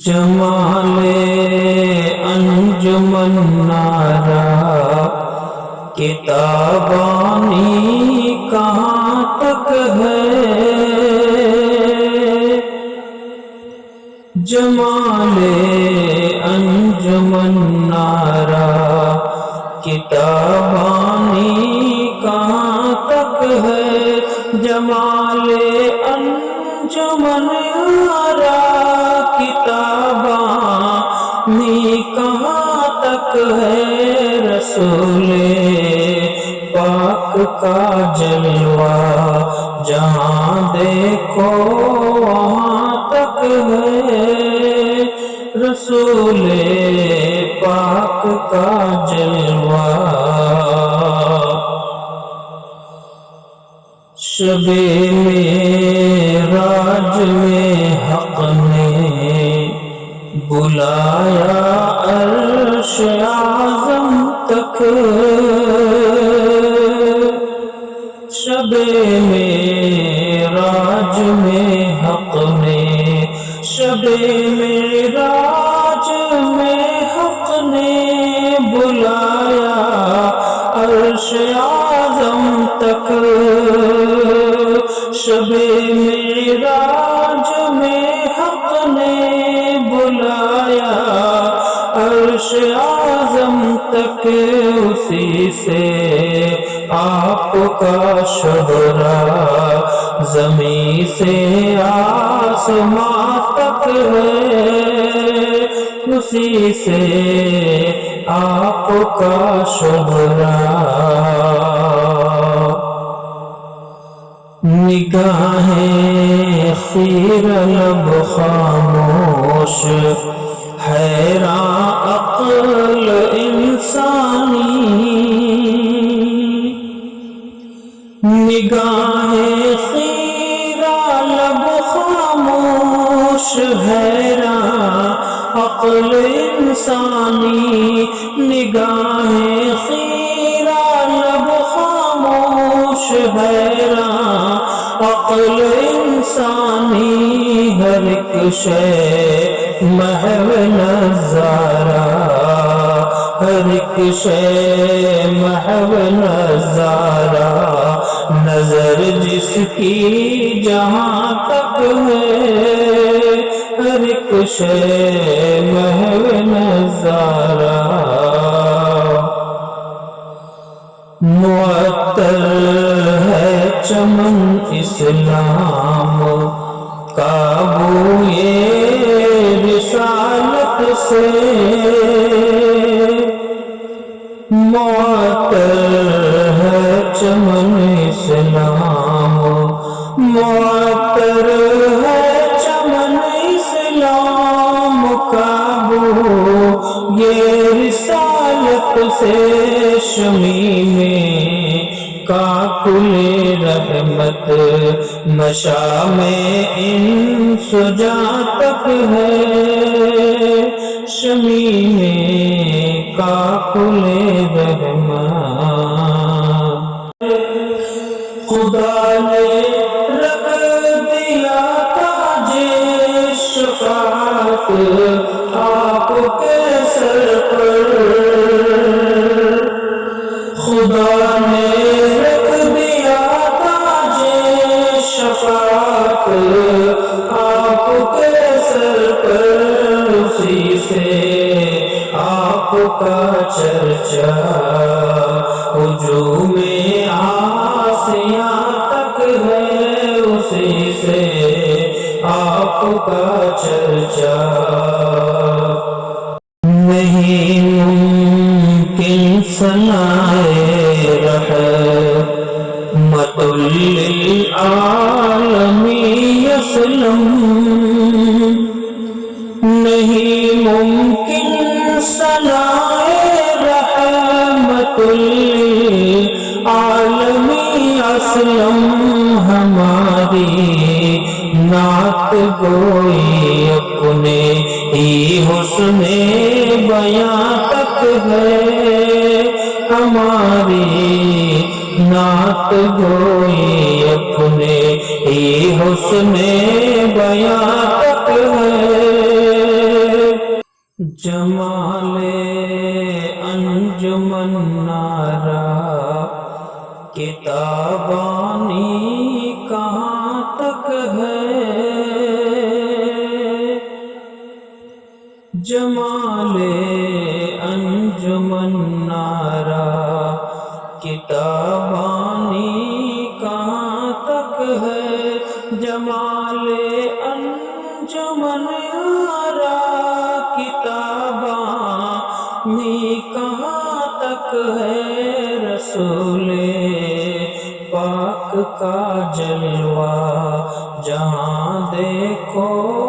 جمال انجمن نارا کتابانی کہاں تک ہے، جمال انجمن نارا کتابانی کہاں تک ہے، جمال انجمن نارا کتابانی کہاں تک ہے، رسول پاک کا جلوہ جہاں دیکھو وہاں تک ہے، رسول پاک کا جلوہ۔ شب معراج میں حق نے بلایا عرش اعظم تک، شب معراج میں حق نے، شب معراج میں حق نے بلایا عرش اعظم تک، شب معراج میں حق نے بلایا عرش اعظم تک، اسی سے آپ کا شہرا زمین سے آسمان تک ہے، اسی سے آپ کا شہرا۔ نگاہیں خیرہ لب خاموش حیران عقل انسانی، نگاہیں خیرہ لب خاموش حیران عقل انسانی، نگاہیں خیرہ لب خاموش حیران عقل انسانی، ہر ایک شے محو نظارہ، ہر ایک شے محو نظارہ، نظر جس کی جہاں تک ہے، ہر ایک شے محو نظارہ۔ معطر ہے چمن اسلام کا بوئے رسالت سے، معطر ہے چمن اسلام، معطر ہے چمن اسلام کا بوئے رسالت سے، شمیم کاکل رحمت مشام انس جاں تک ہے، شمیم کاکل رحمت خدا نے رکھ دیا تاج شفاعت آپ کے سر پر، خدا نے رکھ دیا تاج شفاعت آپ کے سر پر، اسی سے آپ کا چرچا ہجوم آسیاں تک ہے، اسی سے آپ کا چرچا۔ نہیں ممکن ثنائے رحمت للعالمین اسلم، نہیں ممکن ثنائے رحمت للعالمین اسلم، ہماری نعت گوئی اپنے ہی حسن بیاں تک ہے، ہماری نعت گوئی اپنے ہی حسن بیاں تک ہے، جمال انجمن نارا کتابانی کہاں تک ہے، جمال انجمن نارا کتابانی کہاں تک ہے، جمال انجمن نارا کتابانی کہاں تک ہے، رسول پاک کا جلوہ جہاں دیکھو